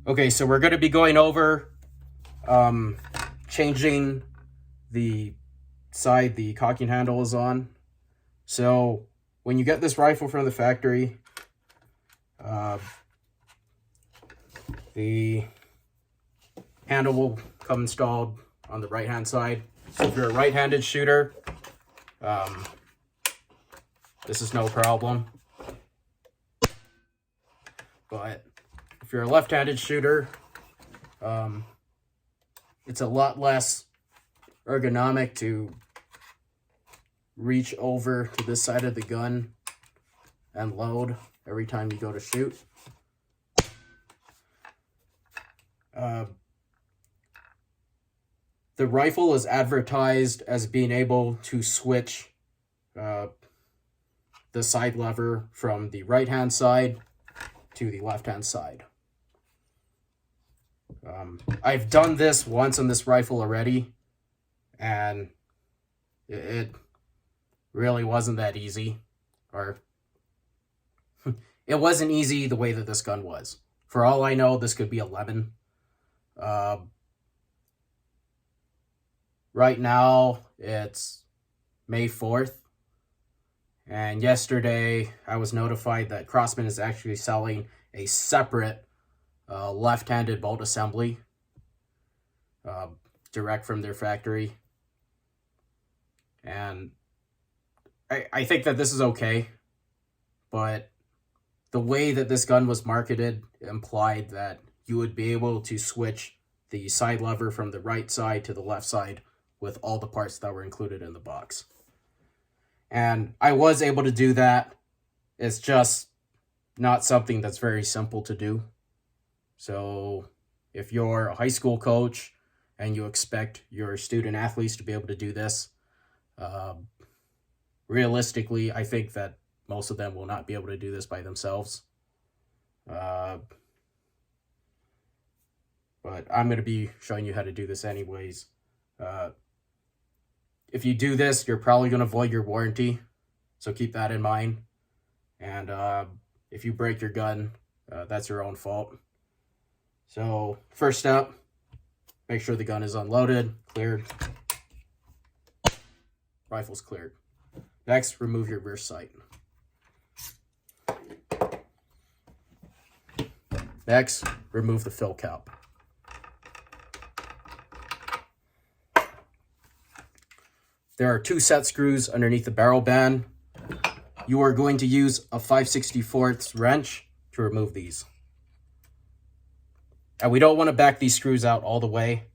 Okay, so we're going to be going over changing the side the cocking handle is on. So when you get this rifle from the factory, the handle will come installed on the right hand side. So if you're a right-handed shooter, this is no problem. But if you're a left-handed shooter, it's a lot less ergonomic to reach over to this side of the gun and load every time you go to shoot. The rifle is advertised as being able to switch the side lever from the right-hand side to the left-hand side. I've done this once on this rifle already, and it really wasn't that easy. Or it wasn't easy the way that this gun was. For all I know, this could be a lemon. Right now, it's May 4th. And yesterday, I was notified that Crosman is actually selling a separate left-handed bolt assembly direct from their factory. And I think that this is okay, but the way that this gun was marketed implied that you would be able to switch the side lever from the right side to the left side with all the parts that were included in the box. And I was able to do that. It's just not something that's very simple to do. So if you're a high school coach and you expect your student athletes to be able to do this, realistically, I think that most of them will not be able to do this by themselves. But I'm going to be showing you how to do this anyways. If you do this, you're probably going to void your warranty, so keep that in mind. And if you break your gun, that's your own fault. So first step, make sure the gun is unloaded, cleared. Rifle's cleared. Next, remove your rear sight. Next, remove the fill cap. There are 2 set screws underneath the barrel band. You are going to use a 5/64 wrench to remove these. And we don't want to back these screws out all the way,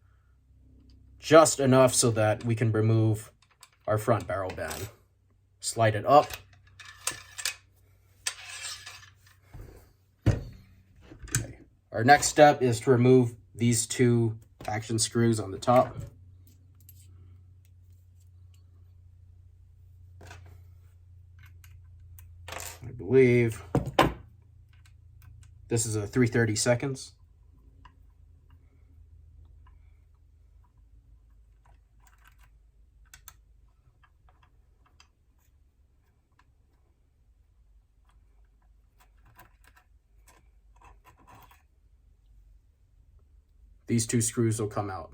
just enough so that we can remove our front barrel band. Slide it up. Okay. Our next step is to remove these 2 action screws on the top. I believe this is a 3/32. These 2 screws will come out.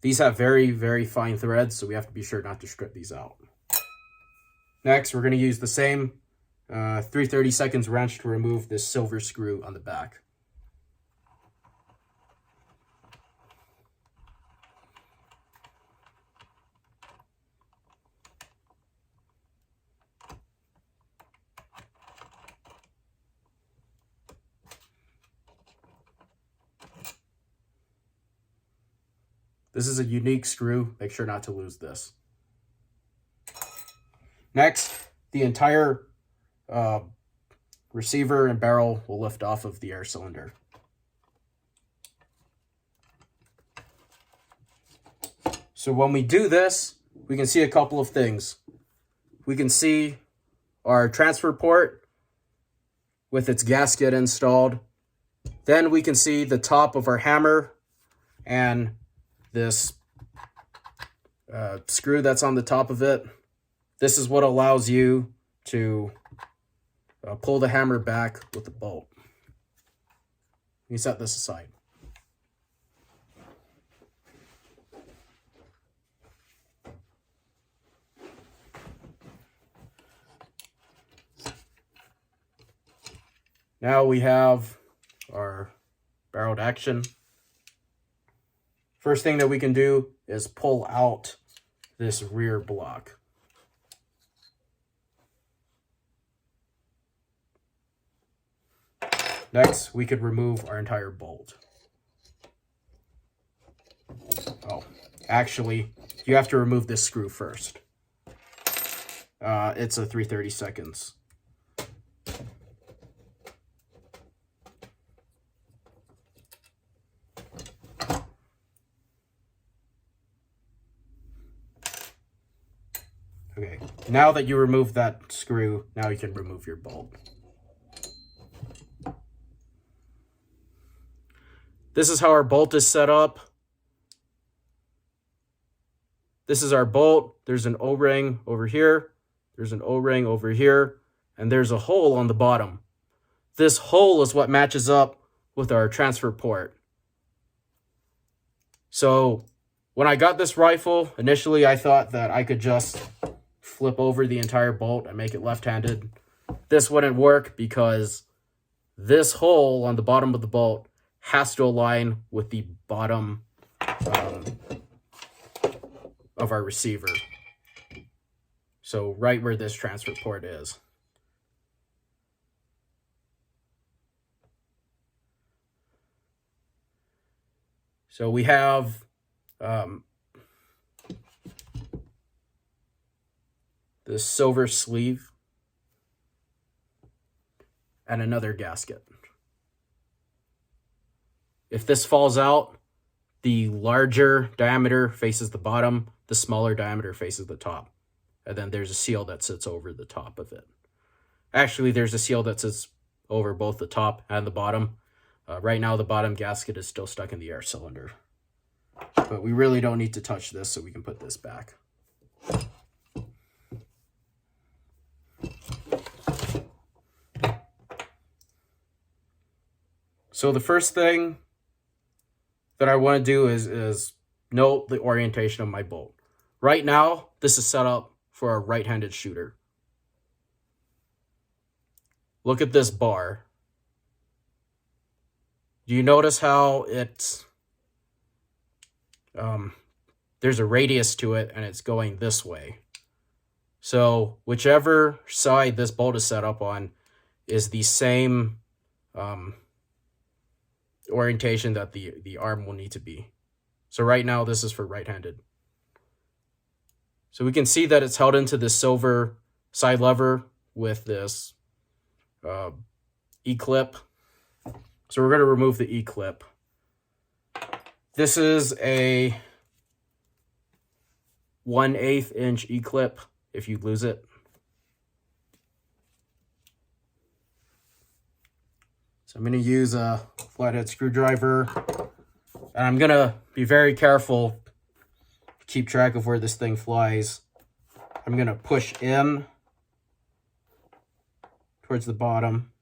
These have very, very fine threads, so we have to be sure not to strip these out. Next, we're going to use the same 3/32 wrench to remove this silver screw on the back. This is a unique screw. Make sure not to lose this. Next, the entire receiver and barrel will lift off of the air cylinder. So when we do this, we can see a couple of things. We can see our transfer port with its gasket installed. Then we can see the top of our hammer and this screw that's on the top of it. This is what allows you to pull the hammer back with the bolt. me set this aside. Now we have our barreled action. First thing that we can do is pull out this rear block. Next, we could remove our entire bolt. Oh, actually, you have to remove this screw first. It's a 3/32. Okay, now that you remove that screw, now you can remove your bolt. This is how our bolt is set up. This is our bolt. There's an O-ring over here. There's an O-ring over here. And there's a hole on the bottom. This hole is what matches up with our transfer port. So when I got this rifle, initially I thought that I could just flip over the entire bolt and make it left-handed. This wouldn't work because this hole on the bottom of the bolt has to align with the bottom of our receiver. So right where this transfer port is. So we have this silver sleeve and another gasket. If this falls out, the larger diameter faces the bottom, the smaller diameter faces the top. And then there's a seal that sits over the top of it. Actually, there's a seal that sits over both the top and the bottom. Right now, the bottom gasket is still stuck in the air cylinder. But we really don't need to touch this, so we can put this back. So the first thing that I want to do is note the orientation of my bolt. Right now, this is set up for a right-handed shooter. Look at this bar. Do you notice how it's there's a radius to it and it's going this way? So whichever side this bolt is set up on is the same orientation that the arm will need to be. So right now this is for right-handed. So we can see that it's held into this silver side lever with this E-clip. So we're going to remove the E-clip. This is a 1/8 inch E-clip if you lose it. So I'm going to use a flathead screwdriver, and I'm going to be very careful to keep track of where this thing flies. I'm going to push in towards the bottom.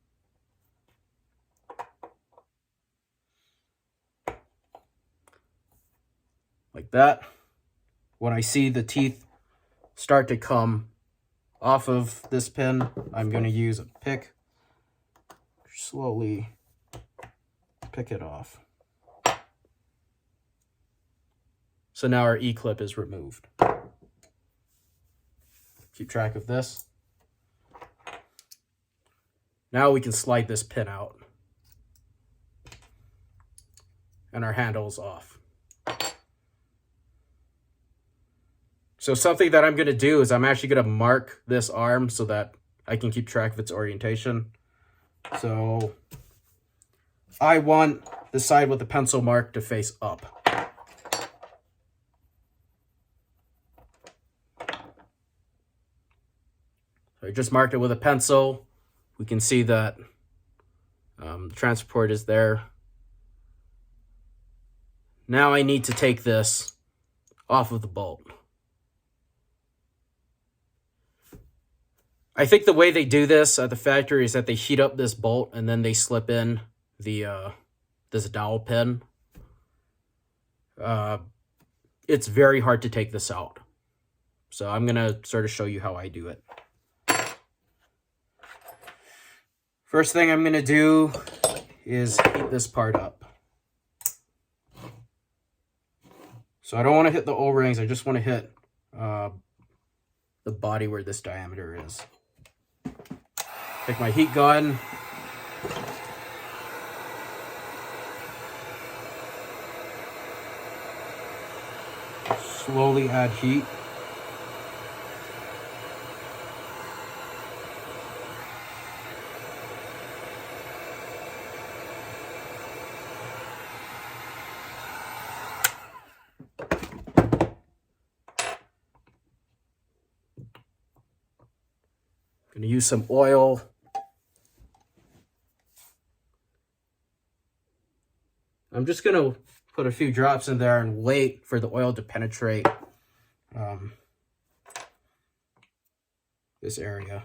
Like that. When I see the teeth start to come off of this pin, I'm going to use a pick. Slowly pick it off. So now our E-clip is removed. Keep track of this. Now we can slide this pin out. And our handle's off. So something that I'm going to do is I'm actually going to mark this arm so that I can keep track of its orientation. So I want the side with the pencil mark to face up. So I just marked it with a pencil. We can see that the transfer port is there. Now I need to take this off of the bolt. I think the way they do this at the factory is that they heat up this bolt and then they slip in the this dowel pin, it's very hard to take this out. So I'm going to sort of show you how I do it. First thing I'm going to do is heat this part up. So I don't want to hit the O-rings, I just want to hit the body where this diameter is. Take my heat gun. Slowly add heat. I'm going to use some oil. I'm just going to put a few drops in there and wait for the oil to penetrate this area.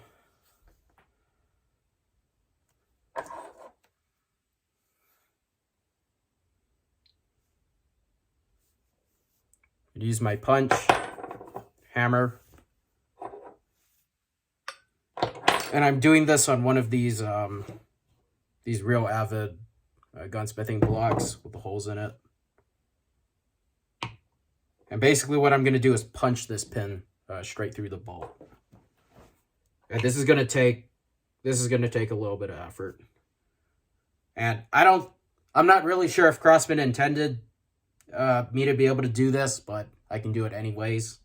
Use my punch, hammer, and I'm doing this on one of these real avid gunsmithing blocks with the holes in it. And basically what I'm going to do is punch this pin straight through the bolt. And this is going to take a little bit of effort. And I'm not really sure if Crosman intended me to be able to do this, but I can do it anyways.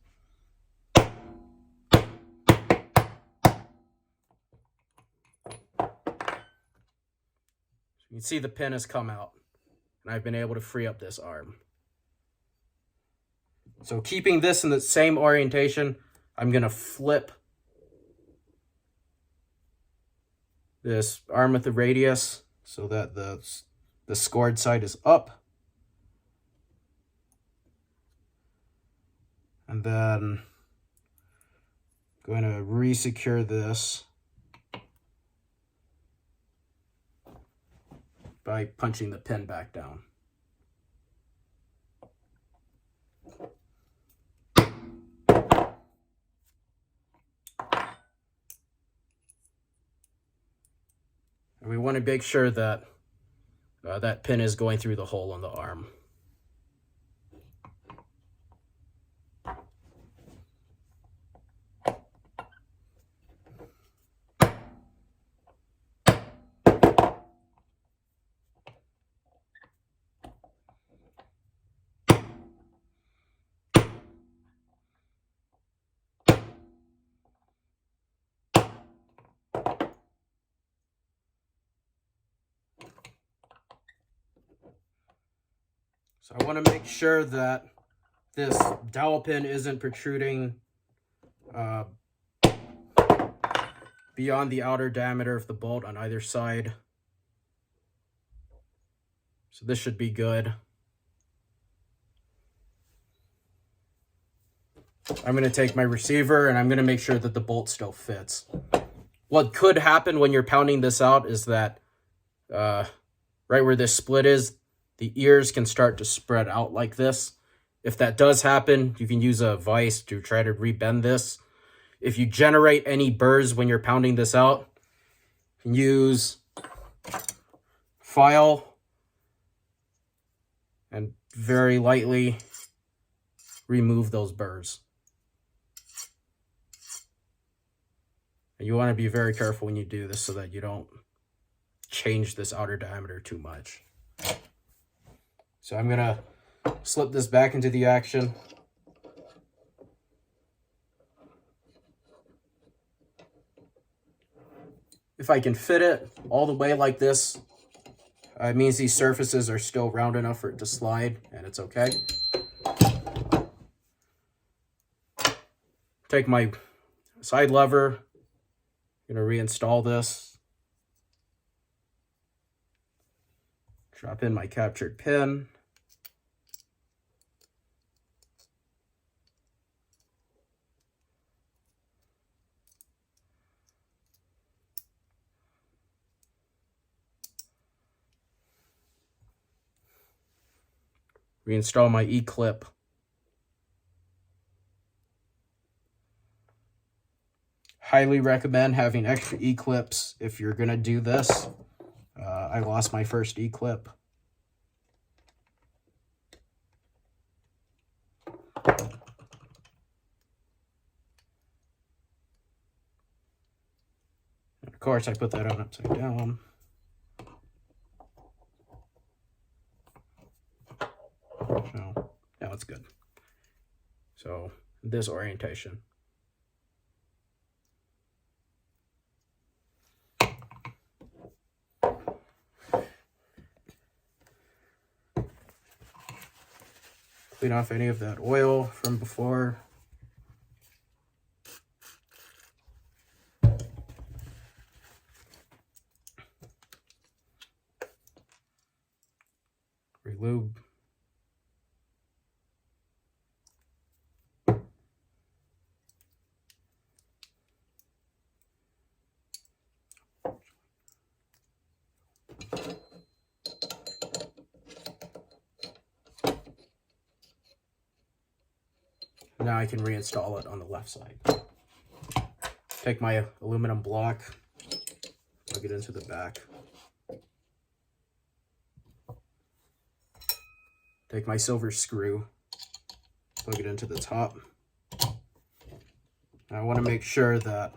You can see the pin has come out, and I've been able to free up this arm. So keeping this in the same orientation, I'm going to flip this arm with the radius so that the scored side is up. And then I'm going to re-secure this by punching the pin back down. And we want to make sure that that pin is going through the hole in the arm. So I want to make sure that this dowel pin isn't protruding beyond the outer diameter of the bolt on either side. So this should be good. I'm going to take my receiver and I'm going to make sure that the bolt still fits. What could happen when you're pounding this out is that right where this split is, the ears can start to spread out like this. If that does happen, you can use a vise to try to rebend this. If you generate any burrs when you're pounding this out, you can use file and very lightly remove those burrs. And you want to be very careful when you do this so that you don't change this outer diameter too much. So I'm going to slip this back into the action. If I can fit it all the way like this, it means these surfaces are still round enough for it to slide, and it's okay. Take my side lever, I'm going to reinstall this. Drop in my captured pin. reinstall my E-clip. Highly recommend having extra E-clips if you're going to do this. I lost my first E-clip. And of course, I put that on upside down. So, now it's good. So, this orientation. Clean off any of that oil from before. Relube. Now I can reinstall it on the left side. Take my aluminum block, plug it into the back. Take my silver screw, plug it into the top. I want to make sure that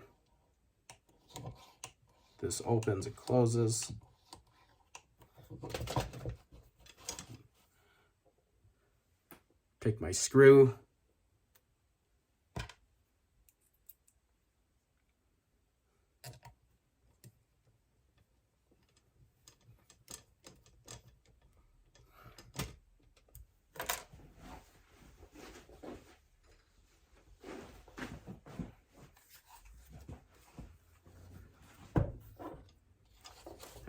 this opens and closes. Take my screw.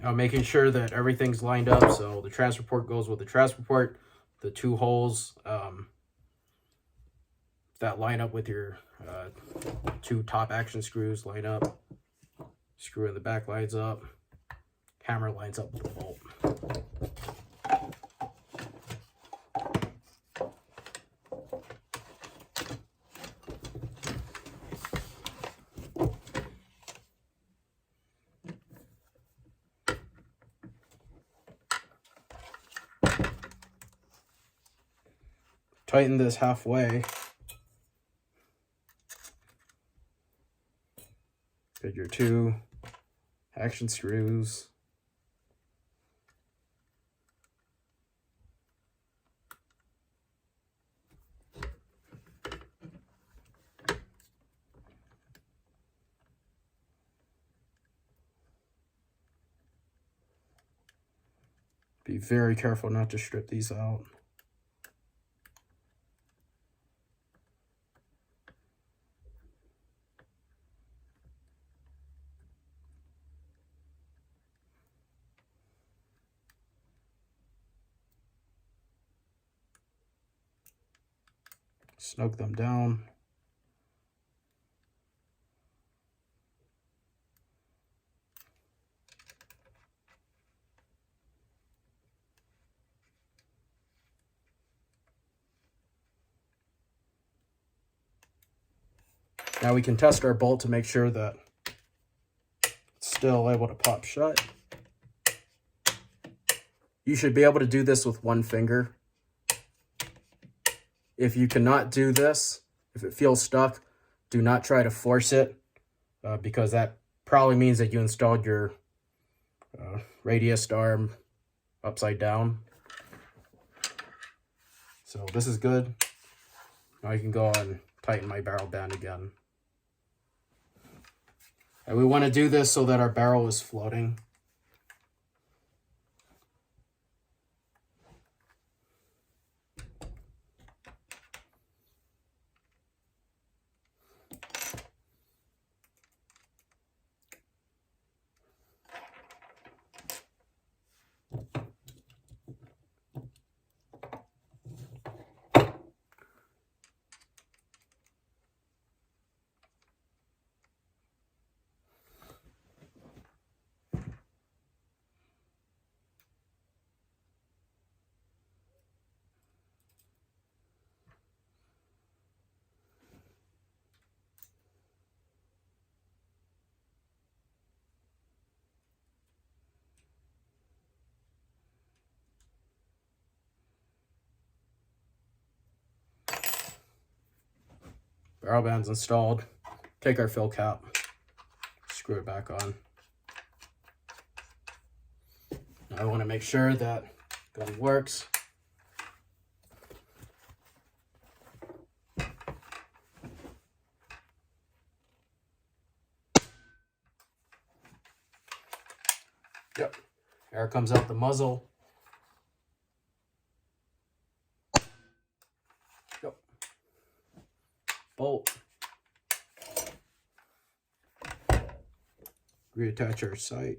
Now making sure that everything's lined up, so the transfer port goes with the transfer port, the two holes that line up with your two top action screws line up, screw in the back lines up, hammer lines up with the bolt. Tighten this halfway. Get your two action screws. Be very careful not to strip these out. Snug them down. Now we can test our bolt to make sure that it's still able to pop shut. You should be able to do this with one finger. If you cannot do this, if it feels stuck, do not try to force it because that probably means that you installed your radius arm upside down. So this is good. Now I can go and tighten my barrel band again. And we want to do this so that our barrel is floating. Barrel band's installed. Take our fill cap, screw it back on. Now I want to make sure that gun works. Yep, air comes out the muzzle. Yep. Bolt. Reattach our sight.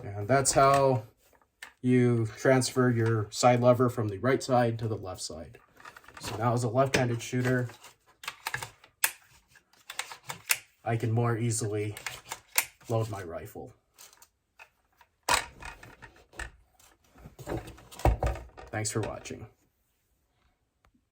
And that's how you transfer your side lever from the right side to the left side. So now as a left-handed shooter, I can more easily load my rifle. Thanks for watching.